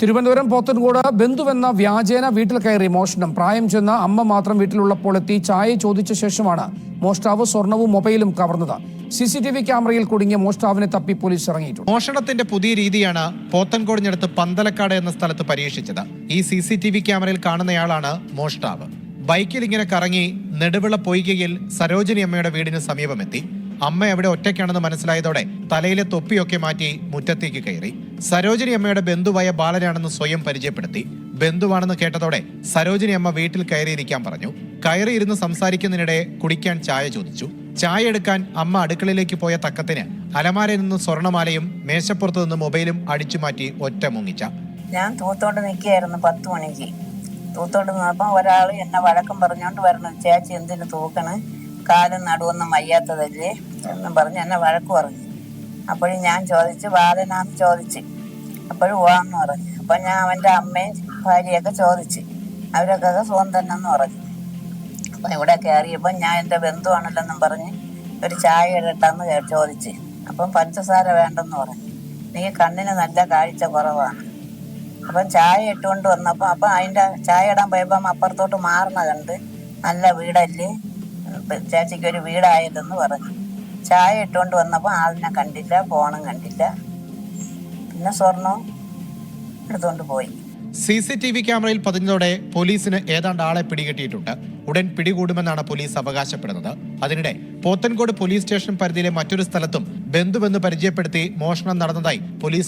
തിരുവനന്തപുരം പോത്തൻകോട് ബന്ധുവെന്ന വ്യാജേന വീട്ടിൽ കയറി മോഷണം. പ്രായം ചെന്ന അമ്മ മാത്രം വീട്ടിലുള്ളപ്പോൾ എത്തി ചായ ചോദിച്ച ശേഷമാണ് മോഷ്ടാവ് സ്വർണവും മൊബൈലും കവർന്നത്. CCTV ക്യാമറയിൽ കുടുങ്ങിയ മോഷ്ടാവിനെ തപ്പി പോലീസ് ഇറങ്ങിയിട്ടുണ്ട്. മോഷണത്തിന്റെ പുതിയ രീതിയാണ് പോത്തൻകോടിനടുത്ത് പന്തലക്കാട് എന്ന സ്ഥലത്ത് പരീക്ഷിച്ചത്. ഈ CCTV ക്യാമറയിൽ കാണുന്നയാളാണ് മോഷ്ടാവ്. ബൈക്കിൽ ഇങ്ങനെ കറങ്ങി നെടുവിള പൊയ്കയിൽ സരോജിനി അമ്മയുടെ വീടിന് സമീപമെത്തി. അമ്മ അവിടെ ഒറ്റയ്ക്കാണെന്ന് മനസ്സിലായതോടെ തലയിലെ തൊപ്പിയൊക്കെ മാറ്റി മുറ്റത്തേക്ക് കയറി. സരോജിനി അമ്മയുടെ ബന്ധുവായ ബാലനാണെന്ന് സ്വയം പരിചയപ്പെടുത്തി. ബന്ധുവാണെന്ന് കേട്ടതോടെ സരോജിനി അമ്മ വീട്ടിൽ കയറിയിരിക്കാൻ പറഞ്ഞു. കയറിയിരുന്ന് സംസാരിക്കുന്നതിനിടെ കുടിക്കാൻ ചായ ചോദിച്ചു. ചായ എടുക്കാൻ അമ്മ അടുക്കളയിലേക്ക് പോയ തക്കത്തിന് അലമാരയിൽ നിന്ന് സ്വർണമാലയും മേശപ്പുറത്ത് നിന്ന് മൊബൈലും അടിച്ചു മാറ്റി ഒറ്റ മുങ്ങിച്ച. ഞാൻ തൂത്തോണ്ട് നിൽക്കുകയായിരുന്നു 10 മണിക്ക്. തൂത്തോണ്ട് നിന്നപ്പോൾ ഒരാൾ എന്നെ വഴക്കം പറഞ്ഞോണ്ട് വരണം, ചേച്ചി എന്തിനു തൂക്കണ്, കാലും നടുവൊന്നും വയ്യാത്തതല്ലേ എന്നും പറഞ്ഞ് എന്നെ വഴക്ക് പറഞ്ഞു. അപ്പോഴും ഞാൻ ചോദിച്ച് ബാലനാന്ന് ചോദിച്ച്, അപ്പോഴും പോവാന്ന് പറഞ്ഞു. അപ്പം ഞാൻ അവൻ്റെ അമ്മയും ഭാര്യയൊക്കെ ചോദിച്ച്, അവരൊക്കെ സുഖം തന്നെന്ന് പറഞ്ഞു. അപ്പം ഇവിടെ കയറിയപ്പോൾ ഞാൻ എൻ്റെ ബന്ധുവാണല്ലെന്നും പറഞ്ഞ് ഒരു ചായ ഇടട്ടെന്ന് ചോദിച്ച്. അപ്പം പഞ്ചസാര വേണ്ടെന്ന് പറഞ്ഞു. എനിക്ക് കണ്ണിന് നല്ല കാഴ്ച കുറവാണ്. അപ്പം ചായ ഇട്ടുകൊണ്ട് വന്നപ്പോൾ അപ്പം അതിൻ്റെ ചായ ഇടാൻ പോയപ്പം അപ്പുറത്തോട്ട് മാറുന്ന കണ്ട് നല്ല വീടല്ലേ, ചേച്ചിക്ക് ഒരു വീടായതെന്ന് പറഞ്ഞു. ചായ ഇട്ടുകൊണ്ട് വന്നപ്പോൾ ആളിനെ കണ്ടില്ല, ഫോണും കണ്ടില്ല, പിന്നെ സ്വർണവും എടുത്തുകൊണ്ട് പോയി. CCTV ക്യാമറയിൽ പതിഞ്ഞതോടെ പോലീസിന് ഏതാണ്ട് ആളെ പിടികിട്ടിയിട്ടുണ്ട്. ഉടൻ പിടികൂടുമെന്നാണ് പോലീസ് അവകാശപ്പെടുന്നത്. അതിനിടെ പോത്തൻകോട് പോലീസ് സ്റ്റേഷൻ പരിധിയിലെ മറ്റൊരു സ്ഥലത്തും ബന്ധുവെന്ന് പരിചയപ്പെടുത്തി മോഷണം നടന്നതായി പോലീസ്